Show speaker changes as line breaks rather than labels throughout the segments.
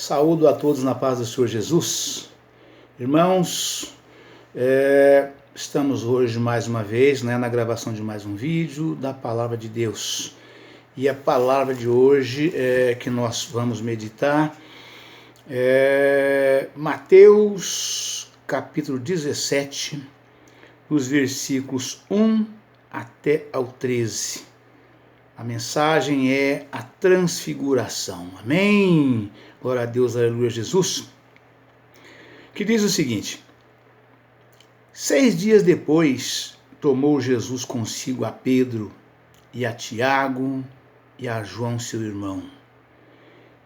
Saúdo a todos na paz do Senhor Jesus. Irmãos, estamos hoje mais uma vez na gravação de mais um vídeo da Palavra de Deus. E a palavra de hoje que nós vamos meditar é Mateus capítulo 17, os versículos 1 até ao 13. A mensagem é a transfiguração. Amém? Glória a Deus, aleluia, Jesus. Que diz o seguinte: 6 dias depois, tomou Jesus consigo a Pedro e a Tiago e a João, seu irmão,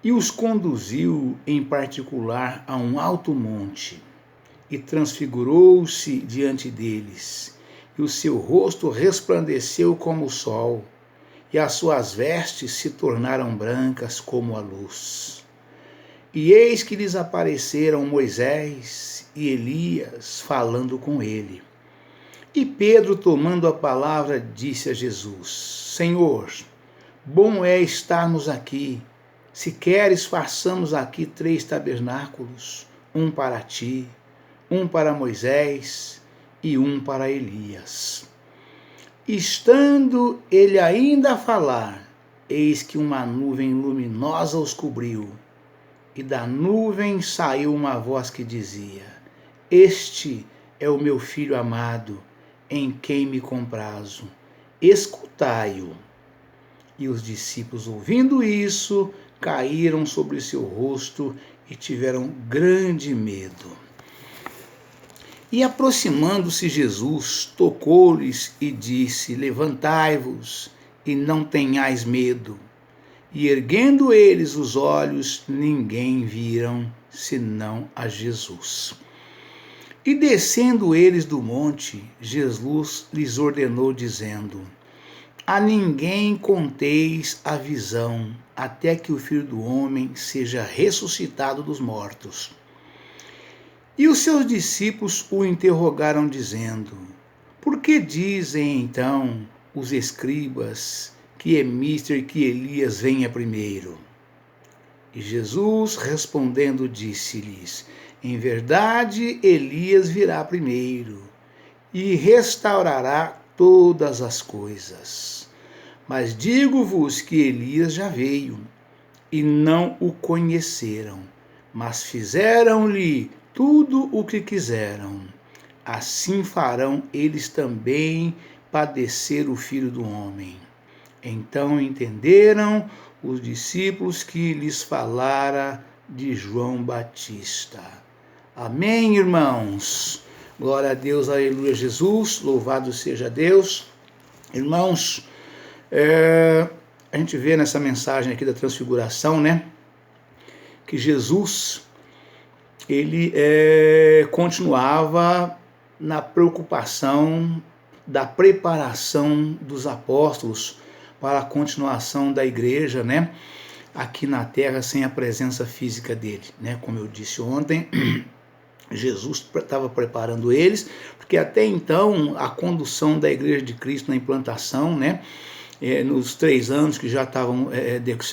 e os conduziu em particular a um alto monte, e transfigurou-se diante deles, e o seu rosto resplandeceu como o sol, e as suas vestes se tornaram brancas como a luz. E eis que lhes apareceram Moisés e Elias falando com ele. E Pedro, tomando a palavra, disse a Jesus: Senhor, bom é estarmos aqui. Se queres, façamos aqui 3 tabernáculos, um para ti, um para Moisés e um para Elias. Estando ele ainda a falar, eis que uma nuvem luminosa os cobriu, e da nuvem saiu uma voz que dizia: Este é o meu filho amado, em quem me comprazo, escutai-o. E os discípulos, ouvindo isso, caíram sobre seu rosto e tiveram grande medo. E aproximando-se Jesus, tocou-lhes e disse: Levantai-vos e não tenhais medo. E erguendo eles os olhos, ninguém viram, senão a Jesus. E descendo eles do monte, Jesus lhes ordenou, dizendo: A ninguém conteis a visão, até que o Filho do Homem seja ressuscitado dos mortos. E os seus discípulos o interrogaram, dizendo: Por que dizem então os escribas que é mister que Elias venha primeiro? E Jesus, respondendo, disse-lhes: Em verdade, Elias virá primeiro e restaurará todas as coisas. Mas digo-vos que Elias já veio e não o conheceram, mas fizeram-lhe tudo o que quiseram. Assim farão eles também padecer o Filho do Homem. Então entenderam os discípulos que lhes falara de João Batista. Amém, irmãos? Glória a Deus, aleluia, Jesus, louvado seja Deus. Irmãos, a gente vê nessa mensagem aqui da transfiguração, que Jesus, ele continuava na preocupação da preparação dos apóstolos para a continuação da igreja, aqui na terra, sem a presença física dele, como eu disse ontem. Jesus estava preparando eles, porque até então a condução da igreja de Cristo na implantação, nos 3 anos que já estavam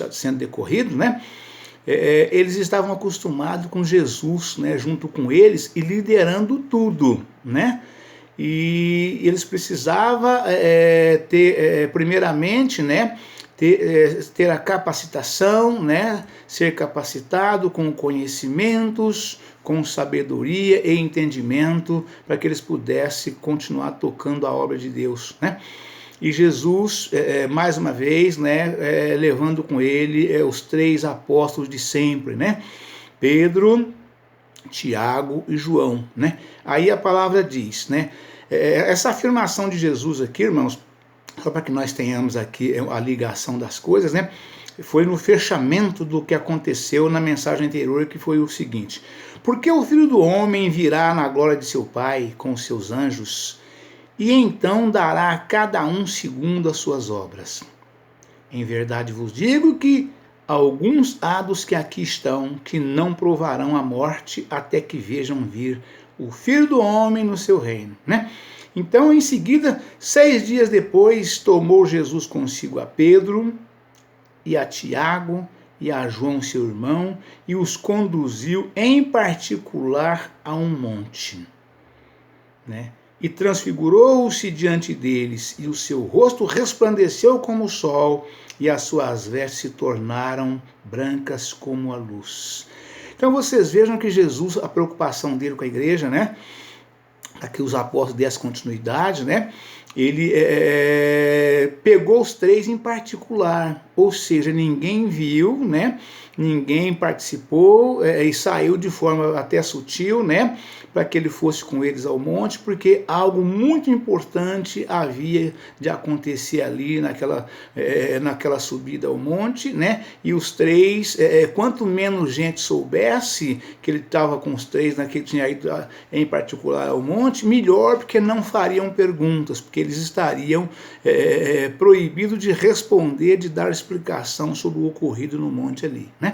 sendo decorridos, eles estavam acostumados com Jesus, junto com eles e liderando tudo, E eles precisavam ter, primeiramente, ter a capacitação, ser capacitado com conhecimentos, com sabedoria e entendimento, para que eles pudessem continuar tocando a obra de Deus, E Jesus, mais uma vez, levando com ele os 3 apóstolos de sempre, Pedro, Tiago e João, Aí a palavra diz, essa afirmação de Jesus aqui, irmãos, só para que nós tenhamos aqui a ligação das coisas, foi no fechamento do que aconteceu na mensagem anterior, que foi o seguinte: Porque o Filho do Homem virá na glória de seu Pai com os seus anjos, e então dará a cada um segundo as suas obras. Em verdade vos digo que alguns há dos que aqui estão, que não provarão a morte até que vejam vir o Filho do Homem no seu reino, Então, em seguida, 6 dias depois, tomou Jesus consigo a Pedro e a Tiago e a João seu irmão, e os conduziu em particular a um monte, né? E transfigurou-se diante deles, e o seu rosto resplandeceu como o sol, e as suas vestes se tornaram brancas como a luz. Então vocês vejam que Jesus, a preocupação dele com a igreja, né? Aqui os apóstolos dessa continuidade, né? Ele pegou os três em particular, ou seja, ninguém viu, né? Ninguém participou e saiu de forma até sutil, né? Para que ele fosse com eles ao monte, porque algo muito importante havia de acontecer ali naquela subida ao monte, né? E os três, quanto menos gente soubesse que ele estava com os três, que ele tinha ido em particular ao monte, melhor, porque não fariam perguntas, porque eles estariam proibidos de responder, de dar explicação sobre o ocorrido no monte ali, né?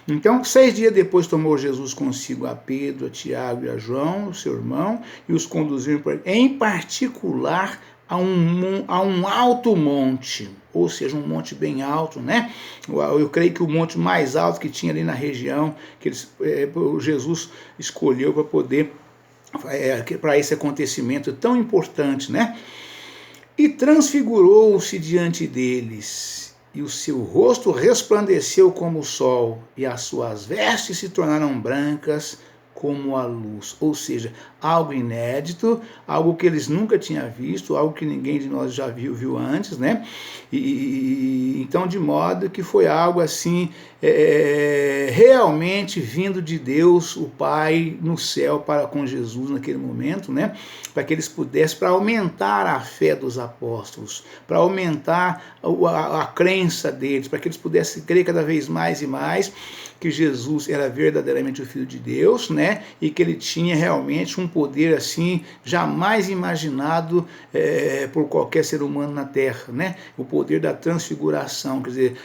Então, 6 dias depois tomou Jesus consigo a Pedro, a Tiago e a João, seu irmão, e os conduziu em particular a um alto monte, ou seja, um monte bem alto, né? Eu creio que o monte mais alto que tinha ali na região, que Jesus escolheu para poder, para esse acontecimento tão importante, né? E transfigurou-se diante deles, e o seu rosto resplandeceu como o sol, e as suas vestes se tornaram brancas como a luz. Ou seja, algo inédito, algo que eles nunca tinham visto, algo que ninguém de nós já viu antes, né? Então, de modo que foi algo assim, realmente vindo de Deus, o Pai, no céu, para com Jesus naquele momento, né? Para que eles pudessem, para aumentar a fé dos apóstolos, para aumentar a crença deles, para que eles pudessem crer cada vez mais e mais que Jesus era verdadeiramente o Filho de Deus, né? E que ele tinha realmente um poder assim jamais imaginado por qualquer ser humano na Terra, né? O poder da transfiguração, quer dizer,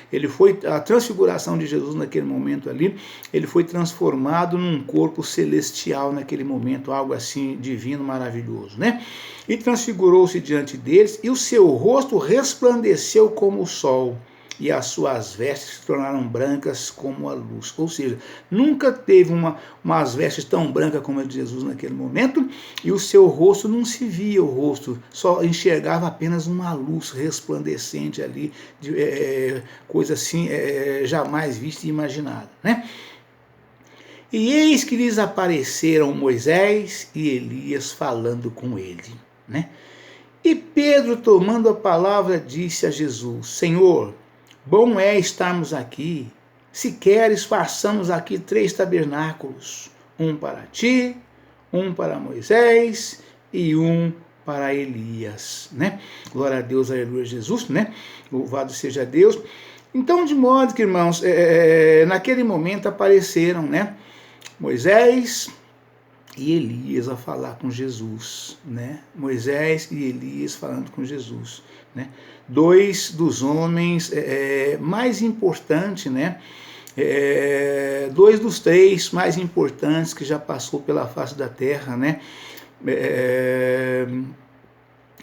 a transfiguração de Jesus naquele momento ali, ele foi transformado num corpo celestial naquele momento, algo assim divino, maravilhoso, né? E transfigurou-se diante deles, e o seu rosto resplandeceu como o sol, e as suas vestes se tornaram brancas como a luz. Ou seja, nunca teve umas vestes tão brancas como a de Jesus naquele momento, e o seu rosto não se via o rosto, só enxergava apenas uma luz resplandecente ali, coisa assim jamais vista e imaginada, né? E eis que lhes apareceram Moisés e Elias falando com ele, né? E Pedro, tomando a palavra, disse a Jesus: Senhor, bom é estarmos aqui. Se queres, façamos aqui 3 tabernáculos, um para ti, um para Moisés e um para Elias, né? Glória a Deus, aleluia, Jesus, né? Louvado seja Deus. Então, de modo que, irmãos, naquele momento apareceram, né, Moisés e Elias a falar com Jesus, né? Moisés e Elias falando com Jesus, né? 2 dos homens mais importantes, né? 2 dos 3 mais importantes que já passou pela face da terra, né?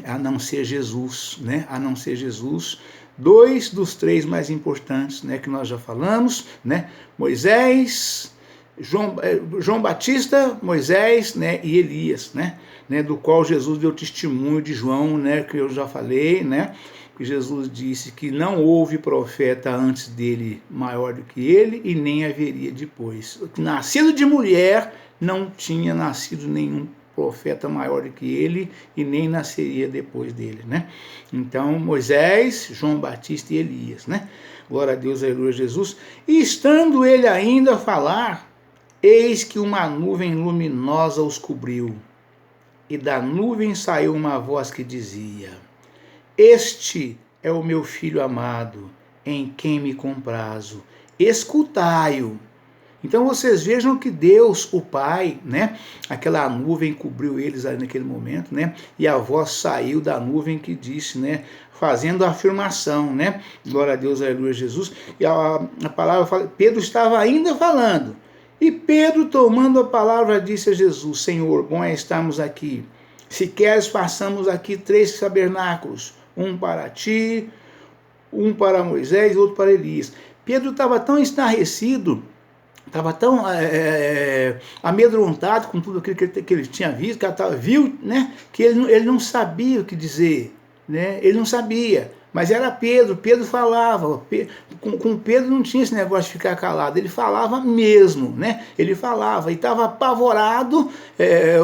A não ser Jesus, né? A não ser Jesus. 2 dos 3 mais importantes, né? Que nós já falamos, né? Moisés, João Batista, Moisés, né, e Elias, né, do qual Jesus deu testemunho de João, né, que eu já falei, né, que Jesus disse que não houve profeta antes dele maior do que ele e nem haveria depois. Nascido de mulher, não tinha nascido nenhum profeta maior do que ele e nem nasceria depois dele, né? Então, Moisés, João Batista e Elias, né? Glória a Deus, aleluia, Jesus. E estando ele ainda a falar, eis que uma nuvem luminosa os cobriu, e da nuvem saiu uma voz que dizia: Este é o meu filho amado, em quem me comprazo, escutai-o. Então vocês vejam que Deus, o Pai, né, aquela nuvem cobriu eles ali naquele momento, né, e a voz saiu da nuvem que disse, né, fazendo a afirmação, né, glória a Deus, aleluia, Jesus, e a palavra fala, Pedro estava ainda falando, e Pedro, tomando a palavra, disse a Jesus: Senhor, bom é estarmos aqui. Se queres, façamos aqui 3 tabernáculos, um para ti, um para Moisés e outro para Elias. Pedro estava tão estarrecido, estava tão amedrontado com tudo aquilo que ele tinha visto, viu, né, que ele não sabia o que dizer, né, ele não sabia. Mas era Pedro, Pedro falava, com Pedro não tinha esse negócio de ficar calado, ele falava mesmo, né? Ele falava e estava apavorado,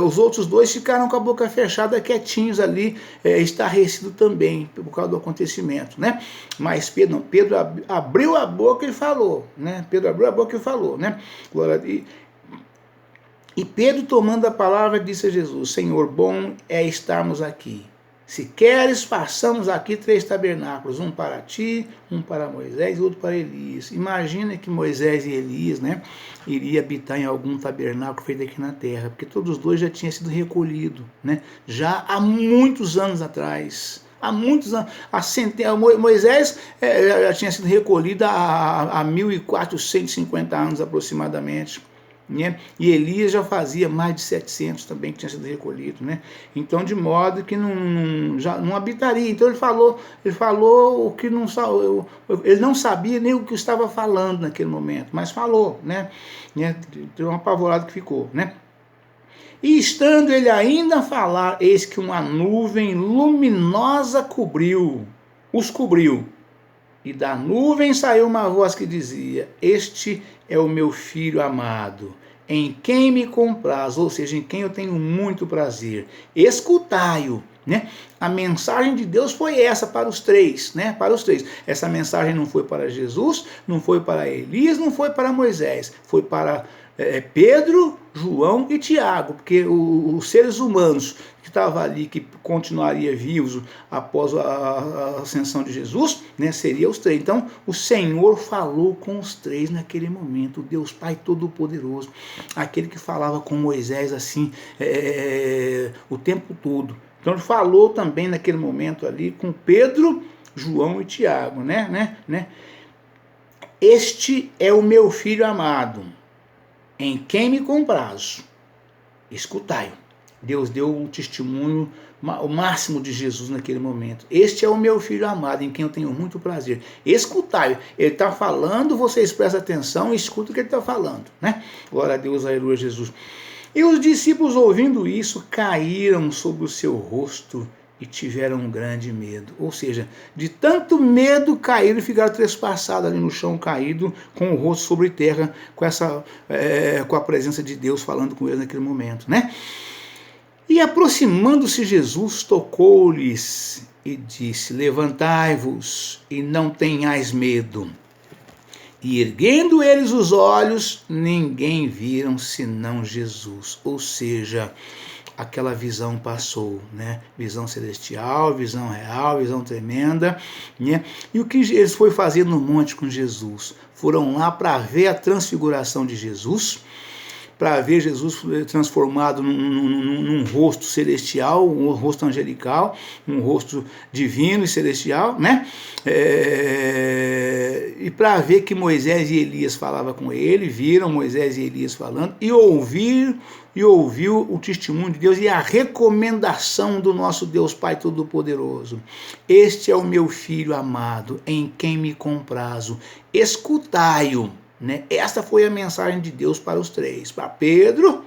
os outros dois ficaram com a boca fechada, quietinhos ali, estarrecido também, por causa do acontecimento, né? Mas Pedro abriu a boca e falou, né? Pedro abriu a boca e falou, né? E Pedro, tomando a palavra, disse a Jesus: Senhor, bom é estarmos aqui. Se queres, façamos aqui 3 tabernáculos, um para ti, um para Moisés e outro para Elias. Imagina que Moisés e Elias, né, iriam habitar em algum tabernáculo feito aqui na terra, porque todos os dois já tinham sido recolhidos, né, já há muitos anos atrás. Há muitos anos, Moisés já tinha sido recolhido há 1450 anos aproximadamente. Né? E Elias já fazia mais de 700 também que tinha sido recolhido, né? Então, de modo que já não habitaria. Então ele falou o que não, ele não sabia nem o que estava falando naquele momento, mas falou, né? Deu um apavorado que ficou, né? E estando ele ainda a falar, eis que uma nuvem luminosa os cobriu. E da nuvem saiu uma voz que dizia: Este é o meu filho amado, em quem me compraz, ou seja, em quem eu tenho muito prazer. Escutai-o. Né? A mensagem de Deus foi essa para os 3, né? Para os 3. Essa mensagem não foi para Jesus, não foi para Elias, não foi para Moisés, foi para Pedro, João e Tiago, porque os seres humanos que estavam ali, que continuariam vivos após a ascensão de Jesus, né, seriam os 3. Então, o Senhor falou com os 3 naquele momento, o Deus Pai Todo-Poderoso, aquele que falava com Moisés assim, o tempo todo. Então, ele falou também naquele momento ali com Pedro, João e Tiago, né? Este é o meu filho amado, em quem me comprazo. Escutai-o. Deus deu um testemunho, o máximo de Jesus naquele momento. Este é o meu filho amado, em quem eu tenho muito prazer. Escutai-o. Ele está falando, vocês prestem atenção e escutam o que ele está falando, né? Glória a Deus, aleluia, Jesus. E os discípulos, ouvindo isso, caíram sobre o seu rosto e tiveram um grande medo. Ou seja, de tanto medo, caíram e ficaram trespassados ali no chão, caído, com o rosto sobre terra, com a presença de Deus falando com eles naquele momento, né? E aproximando-se Jesus, tocou-lhes e disse: Levantai-vos e não tenhais medo. E erguendo eles os olhos, ninguém viram senão Jesus. Ou seja, aquela visão passou, né? Visão celestial, visão real, visão tremenda, né? E o que eles foram fazer no monte com Jesus? Foram lá para ver a transfiguração de Jesus, para ver Jesus transformado num rosto celestial, um rosto angelical, um rosto divino e celestial, né? E para ver que Moisés e Elias falavam com ele, viram Moisés e Elias falando, e ouviu o testemunho de Deus e a recomendação do nosso Deus Pai Todo-Poderoso. Este é o meu filho amado, em quem me comprazo. Escutai-o. Né? Esta foi a mensagem de Deus para os 3, para Pedro,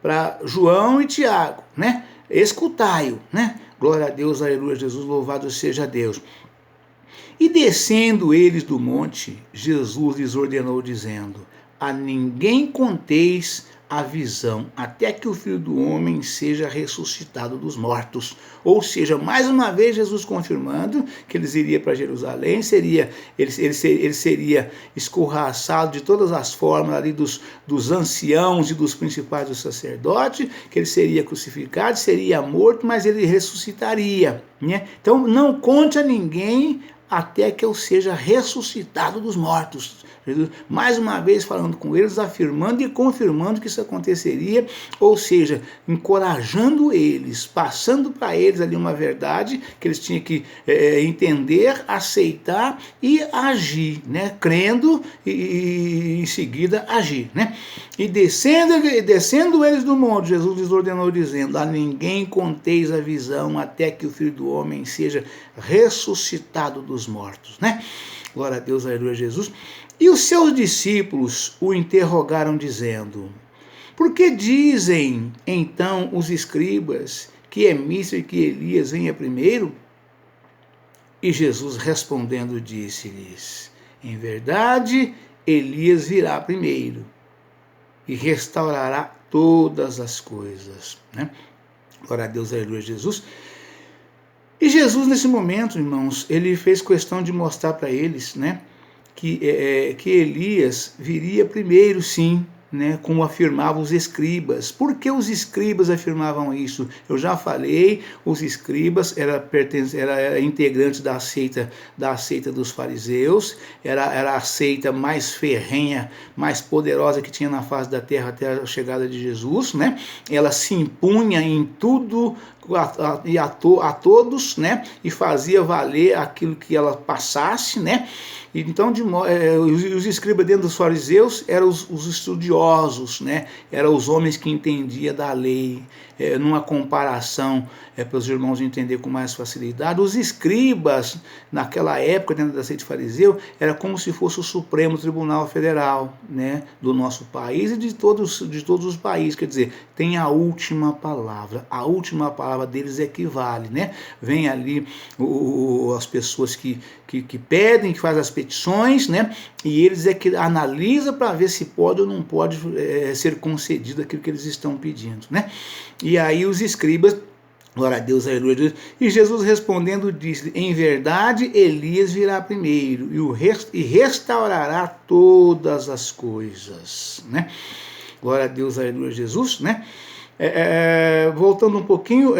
para João e Tiago, né? Escutai-o, né? Glória a Deus, aleluia, Jesus, louvado seja Deus. E descendo eles do monte, Jesus lhes ordenou, dizendo: A ninguém conteis a visão, até que o Filho do Homem seja ressuscitado dos mortos. Ou seja, mais uma vez Jesus confirmando que eles iriam para Jerusalém, ele seria escorraçado de todas as formas ali dos anciãos e dos principais dos sacerdotes, que ele seria crucificado, seria morto, mas ele ressuscitaria, né? Então não conte a ninguém até que eu seja ressuscitado dos mortos. Jesus, mais uma vez falando com eles, afirmando e confirmando que isso aconteceria, ou seja, encorajando eles, passando para eles ali uma verdade que eles tinham que entender, aceitar e agir, né? Crendo e em seguida agir, né? E descendo eles do monte, Jesus lhes ordenou, dizendo: A ninguém conteis a visão até que o Filho do Homem seja ressuscitado dos mortos, né? Glória a Deus, aleluia, Jesus. E os seus discípulos o interrogaram, dizendo: por que dizem, então, os escribas que é mister que Elias venha primeiro? E Jesus respondendo disse-lhes: em verdade, Elias virá primeiro e restaurará todas as coisas. Né? Glória a Deus, aleluia, Jesus. E Jesus, nesse momento, irmãos, ele fez questão de mostrar para eles, né, que Elias viria primeiro, sim, né, como afirmavam os escribas. Por que os escribas afirmavam isso? Eu já falei, os escribas eram integrantes da seita dos fariseus, era a seita mais ferrenha, mais poderosa que tinha na face da terra até a chegada de Jesus, né? Ela se impunha em tudo a todos, né? E fazia valer aquilo que ela passasse, né? Então, os escribas dentro dos fariseus eram os estudiosos, né? Eram os homens que entendiam da lei, numa comparação, para os irmãos entenderem com mais facilidade. Os escribas, naquela época, dentro da seita fariseu, era como se fosse o Supremo Tribunal Federal, né? Do nosso país e de todos os países. Quer dizer, tem a última palavra. A última palavra deles é que vale, né? Vem ali as pessoas que pedem, que fazem as petições, né? E eles é que analisa para ver se pode ou não pode ser concedido aquilo que eles estão pedindo, né? E aí os escribas, glória a Deus, aleluia, e Jesus respondendo disse: em verdade Elias virá primeiro e restaurará todas as coisas, né? Glória a Deus, aleluia, Jesus, né? Voltando um pouquinho,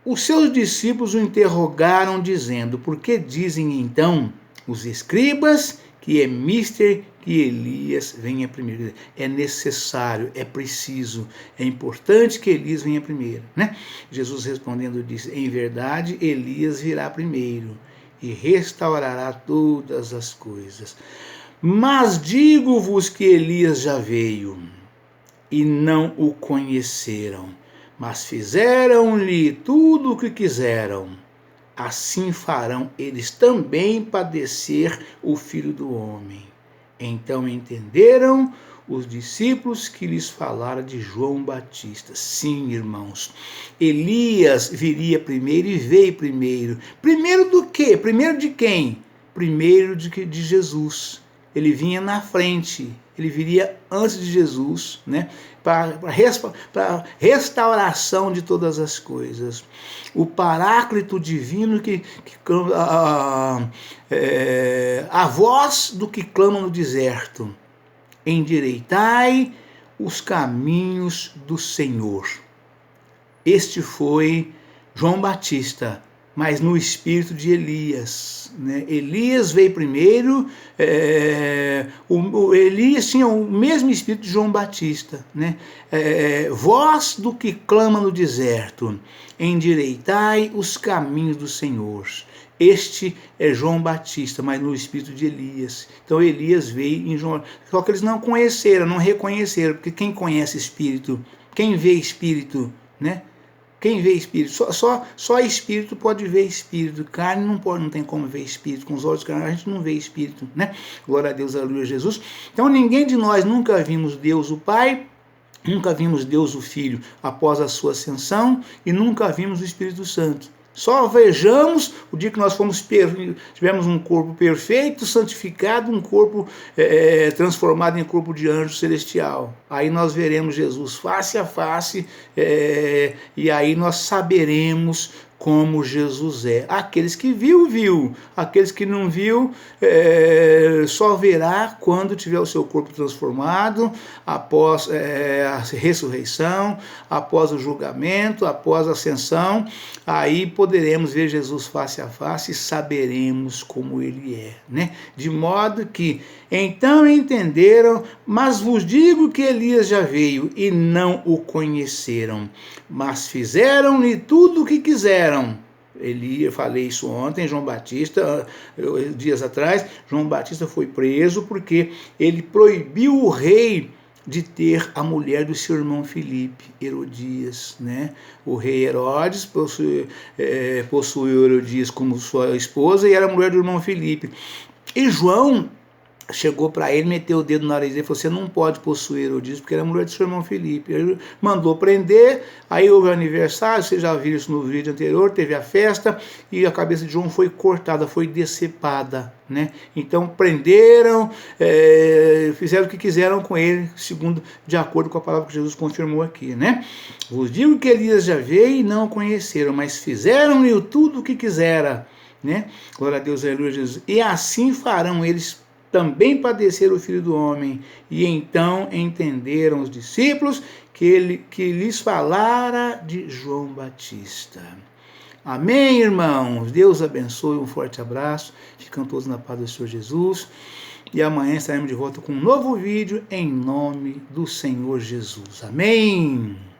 os seus discípulos o interrogaram dizendo: por que dizem então os escribas que é mister que Elias venha primeiro? É necessário, é preciso, é importante que Elias venha primeiro, né? Jesus respondendo disse: em verdade Elias virá primeiro e restaurará todas as coisas. Mas digo-vos que Elias já veio e não o conheceram, mas fizeram-lhe tudo o que quiseram. Assim farão eles também padecer o Filho do Homem. Então entenderam os discípulos que lhes falara de João Batista. Sim, irmãos, Elias viria primeiro e veio primeiro. Primeiro do quê? Primeiro de quem? Primeiro de Jesus. Ele vinha na frente, ele viria antes de Jesus, né? Para restauração de todas as coisas. O Paráclito divino a voz do que clama no deserto: endireitai os caminhos do Senhor. Este foi João Batista, mas no espírito de Elias, né? Elias veio primeiro, Elias tinha o mesmo espírito de João Batista, né? Voz do que clama no deserto: endireitai os caminhos do Senhor. Este é João Batista, mas no espírito de Elias. Então Elias veio em João, só que eles não conheceram, não reconheceram, porque quem conhece espírito, quem vê espírito, né? Quem vê espírito? Só espírito pode ver espírito. Carne não pode, não tem como ver espírito. Com os olhos carnais a gente não vê espírito, né? Glória a Deus, aleluia, Jesus. Então ninguém de nós nunca vimos Deus o Pai, nunca vimos Deus o Filho após a sua ascensão e nunca vimos o Espírito Santo. Só vejamos o dia que nós tivemos um corpo perfeito, santificado, um corpo transformado em corpo de anjo celestial. Aí nós veremos Jesus face a face, e aí nós saberemos como Jesus é. Aqueles que viu. Aqueles que não viu, só verá quando tiver o seu corpo transformado, após a ressurreição, após o julgamento, após a ascensão. Aí poderemos ver Jesus face a face e saberemos como ele é, né? De modo que, então entenderam, mas vos digo que Elias já veio e não o conheceram, mas fizeram-lhe tudo o que quiseram. Eu falei isso ontem, João Batista, dias atrás, João Batista foi preso porque ele proibiu o rei de ter a mulher do seu irmão Filipe, Herodias, né? O rei Herodes possuiu Herodias como sua esposa e era a mulher do irmão Filipe. E João chegou para ele, meteu o dedo no nariz dele e falou: você não pode possuir Herodías, porque era a mulher do seu irmão Filipe. Ele mandou prender, aí houve o aniversário, vocês já viram isso no vídeo anterior, teve a festa, e a cabeça de João foi cortada, foi decepada, né? Então prenderam, fizeram o que quiseram com ele, segundo, de acordo com a palavra que Jesus confirmou aqui, né? Vos digo que Elias já veio e não o conheceram, mas fizeram-lhe tudo o que quisera, né? Glória a Deus, aleluia, Jesus. E assim farão eles também padecer o Filho do Homem. E então entenderam os discípulos que lhes falara de João Batista. Amém, irmãos? Deus abençoe, um forte abraço. Ficam todos na paz do Senhor Jesus. E amanhã estaremos de volta com um novo vídeo em nome do Senhor Jesus. Amém.